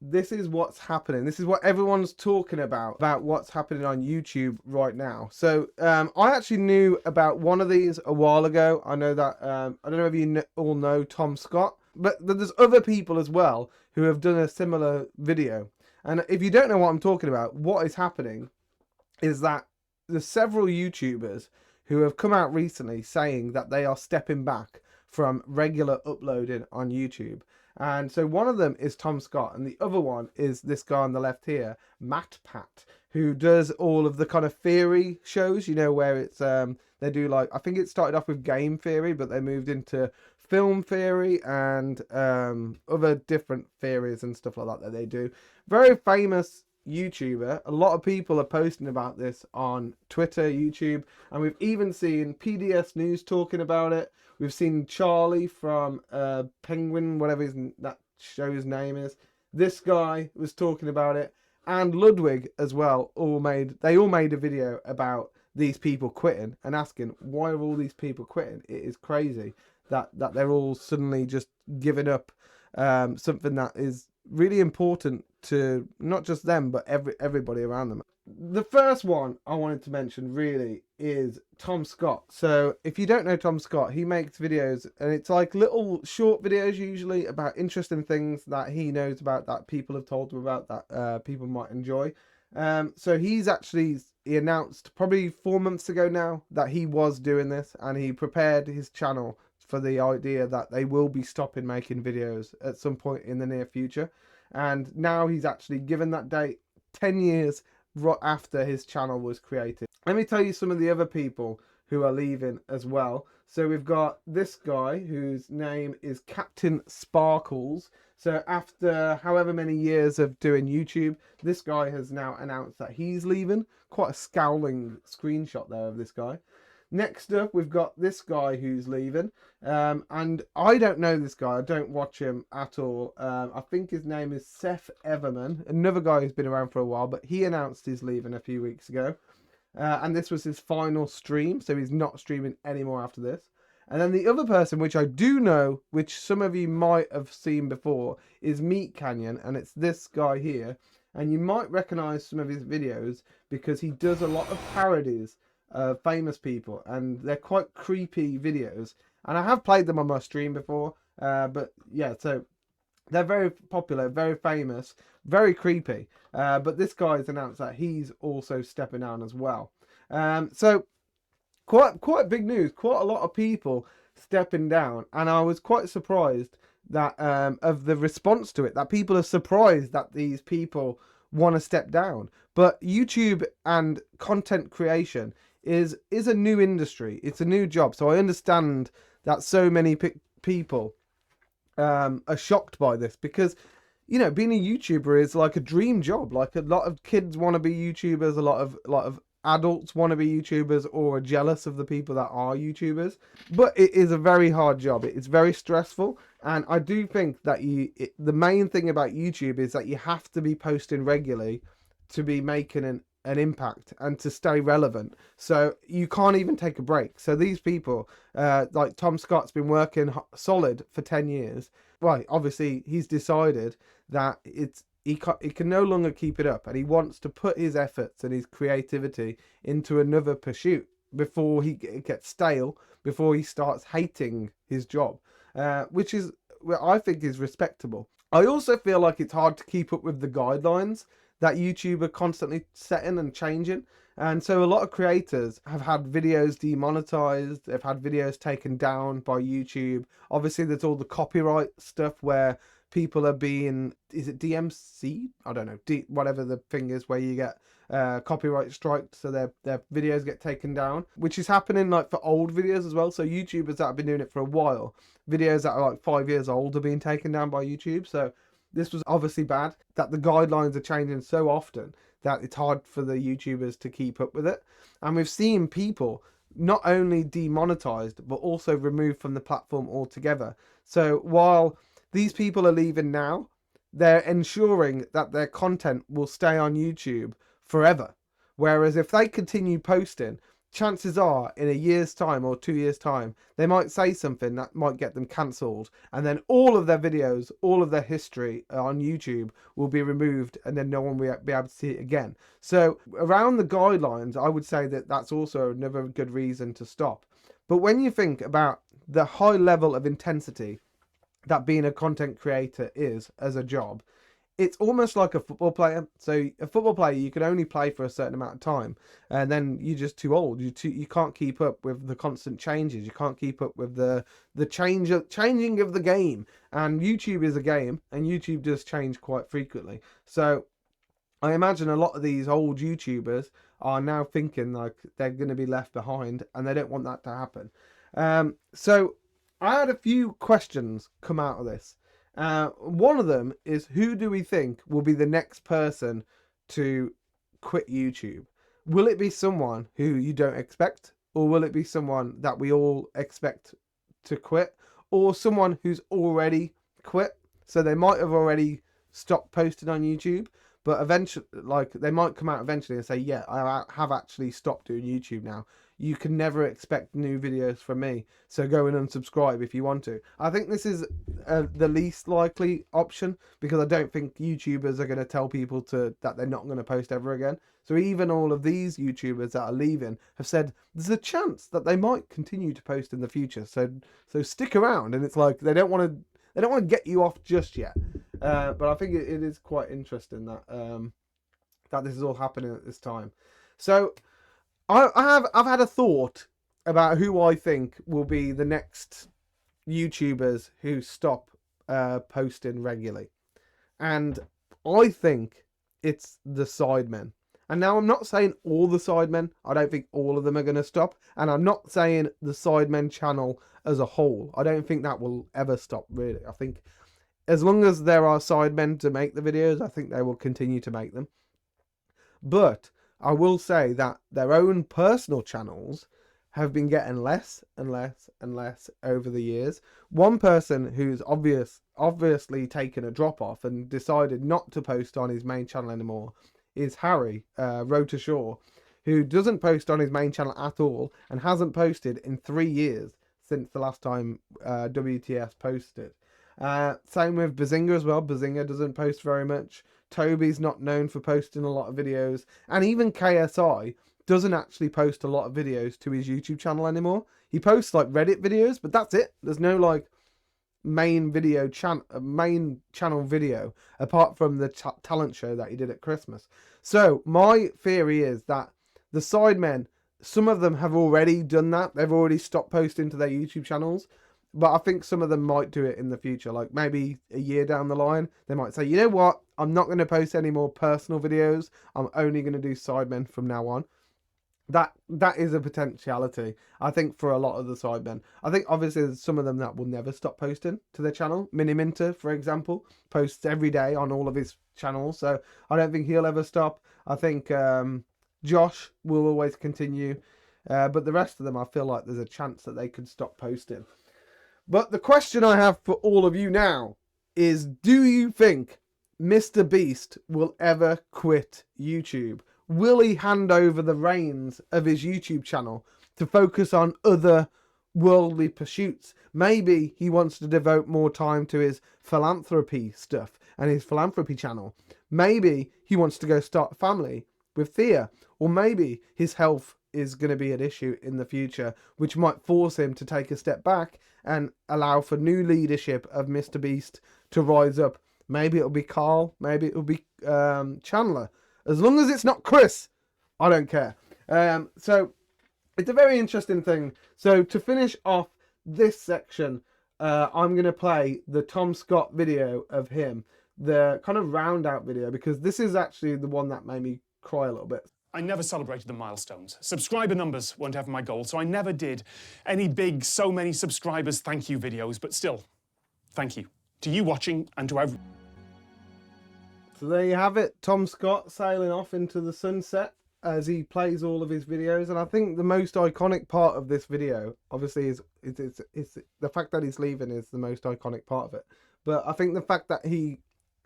this is what's happening. This is what everyone's talking about what's happening on YouTube right now. So I actually knew about one of these a while ago. I know that, I don't know if you all know Tom Scott, but there's other people as well who have done a similar video. And if you don't know what I'm talking about, what is happening is that there's several YouTubers who have come out recently saying that they are stepping back from regular uploading on YouTube. And so one of them is Tom Scott, and the other one is this guy on the left here, MatPat, who does all of the kind of theory shows, you know, where it's they do, like, I think it started off with game theory, but they moved into film theory and other different theories and stuff like that they do. Very famous YouTuber. A lot of people are posting about this on Twitter, YouTube, and we've even seen PDS News talking about it. We've seen Charlie from Penguin, whatever that show's name is. This guy was talking about it, and Ludwig as well. They all made a video about these people quitting and asking, why are all these people quitting? It is crazy that they're all suddenly just giving up something that is really important to not just them, but everybody around them. The first one I wanted to mention really is Tom Scott. So if you don't know Tom Scott, he makes videos, and it's like little short videos usually about interesting things that he knows about, that people have told him about, that people might enjoy. So he announced probably 4 months ago now that he was doing this, and he prepared his channel for the idea that they will be stopping making videos at some point in the near future. And now he's actually given that date 10 years right after his channel was created. Let me tell you some of the other people who are leaving as well. So we've got this guy whose name is Captain Sparkles. So after however many years of doing YouTube, this guy has now announced that he's leaving. Quite a scowling screenshot there of this guy. Next up, we've got this guy who's leaving, and I don't know this guy. I don't watch him at all. I think his name is Seth Everman, another guy who's been around for a while, but he announced he's leaving a few weeks ago, and this was his final stream, so he's not streaming anymore after this. And then the other person, which I do know, which some of you might have seen before, is Meat Canyon, and it's this guy here, and you might recognize some of his videos because he does a lot of parodies famous people, and they're quite creepy videos, and I have played them on my stream before, but yeah, so they're very popular, very famous, very creepy, but this guy's announced that he's also stepping down as well. So quite big news, quite a lot of people stepping down, and I was quite surprised that of the response to it, that people are surprised that these people want to step down. But YouTube and content creation is a new industry. It's a new job. So I understand that so many people are shocked by this, because, you know, being a YouTuber is like a dream job. Like, a lot of kids want to be YouTubers. A lot of adults want to be YouTubers, or are jealous of the people that are YouTubers. But it is a very hard job. It's very stressful. And I do think that the main thing about YouTube is that you have to be posting regularly to be making an impact and to stay relevant. So you can't even take a break. So these people, like Tom Scott's been working solid for 10 years. Right, obviously he's decided that he can no longer keep it up, and he wants to put his efforts and his creativity into another pursuit before he gets stale, before he starts hating his job, which is, well, I think is respectable. I also feel like it's hard to keep up with the guidelines that YouTube are constantly setting and changing. And so a lot of creators have had videos demonetized, they've had videos taken down by YouTube. Obviously there's all the copyright stuff where people are being, is it DMC? I don't know, whatever the thing is where you get copyright striked, so their videos get taken down, which is happening like for old videos as well. So YouTubers that have been doing it for a while, videos that are like 5 years old are being taken down by YouTube. So this was obviously bad, that the guidelines are changing so often that it's hard for the YouTubers to keep up with it. And we've seen people not only demonetized, but also removed from the platform altogether. So while these people are leaving now, they're ensuring that their content will stay on YouTube forever. Whereas if they continue posting, chances are in a year's time or 2 years' time, they might say something that might get them cancelled, and then all of their videos, all of their history on YouTube will be removed, and then no one will be able to see it again. So around the guidelines, I would say that that's also another good reason to stop. But when you think about the high level of intensity that being a content creator is as a job, it's almost like a football player. So a football player, you can only play for a certain amount of time, and then you're just too old. You can't keep up with the constant changes. You can't keep up with the changing of the game. And YouTube is a game, and YouTube does change quite frequently. So I imagine a lot of these old YouTubers are now thinking like they're going to be left behind, and they don't want that to happen. So I had a few questions come out of this. One of them is, who do we think will be the next person to quit YouTube? Will it be someone who you don't expect, or will it be someone that we all expect to quit, or someone who's already quit? So they might have already stopped posting on YouTube, but eventually, like, they might come out eventually and say, yeah, I have actually stopped doing YouTube now. You can never expect new videos from me, so go and unsubscribe if you want to. I think this is the least likely option, because I don't think YouTubers are going to tell people that they're not going to post ever again. So even all of these YouTubers that are leaving have said there's a chance that they might continue to post in the future. So stick around, and it's like they don't want to get you off just yet. But I think it is quite interesting that this is all happening at this time. So I've had a thought about who I think will be the next YouTubers who stop posting regularly, and I think it's the Sidemen. And now I'm not saying all the Sidemen. I don't think all of them are going to stop, and I'm not saying the Sidemen channel as a whole. I don't think that will ever stop, really. I think as long as there are Sidemen to make the videos, I think they will continue to make them. But I will say that their own personal channels have been getting less and less and less over the years. One person who's obviously taken a drop off and decided not to post on his main channel anymore is Harry, Road to Shore, who doesn't post on his main channel at all and hasn't posted in 3 years since the last time WTS posted. Same with Bazinga as well. Bazinga doesn't post very much. Toby's not known for posting a lot of videos, and even KSI doesn't actually post a lot of videos to his YouTube channel anymore. He posts like Reddit videos, but that's it. There's no like main channel video apart from the talent show that he did at Christmas. So my theory is that the Sidemen, some of them have already done that. They've already stopped posting to their YouTube channels. But I think some of them might do it in the future, like maybe a year down the line. They might say, you know what, I'm not going to post any more personal videos. I'm only going to do Sidemen from now on. That is a potentiality, I think, for a lot of the Sidemen. I think obviously there's some of them that will never stop posting to their channel. Miniminter, for example, posts every day on all of his channels. So I don't think he'll ever stop. I think Josh will always continue. But the rest of them, I feel like there's a chance that they could stop posting. But the question I have for all of you now is, do you think MrBeast will ever quit YouTube? Will he hand over the reins of his YouTube channel to focus on other worldly pursuits? Maybe he wants to devote more time to his philanthropy stuff and his philanthropy channel. Maybe he wants to go start a family with Thea. Or maybe his health is going to be an issue in the future, which might force him to take a step back and allow for new leadership of MrBeast to rise up. Maybe it'll be Carl, maybe it'll be Chandler. As long as it's not Chris, I don't care. So it's a very interesting thing. So to finish off this section, I'm going to play the Tom Scott video of him, the kind of round out video, because this is actually the one that made me cry a little bit. I never celebrated the milestones. Subscriber numbers weren't ever my goal, so I never did any big, so many subscribers thank you videos, but still, thank you. To you watching and to everyone. So there you have it, Tom Scott sailing off into the sunset as he plays all of his videos. And I think the most iconic part of this video, obviously, is the fact that he's leaving is the most iconic part of it. But I think the fact that he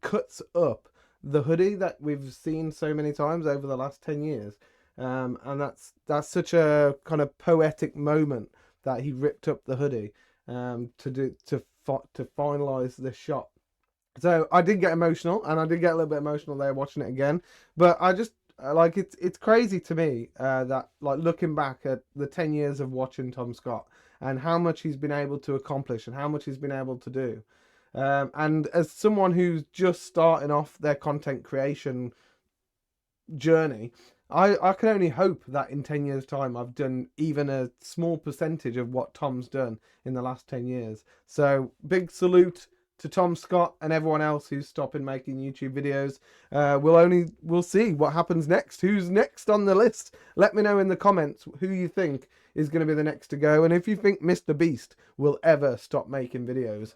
cuts up the hoodie that we've seen so many times over the last 10 years, And that's such a kind of poetic moment that he ripped up the hoodie to finalize this shot. So I did get emotional, and I did get a little bit emotional there watching it again. But I just like it's crazy to me that, like, looking back at the 10 years of watching Tom Scott and how much he's been able to accomplish and how much he's been able to do. And as someone who's just starting off their content creation journey, I can only hope that in 10 years' time I've done even a small percentage of what Tom's done in the last 10 years. So big salute to Tom Scott and everyone else who's stopping making YouTube videos. We'll see what happens next. Who's next on the list? Let me know in the comments who you think is going to be the next to go, and if you think MrBeast will ever stop making videos.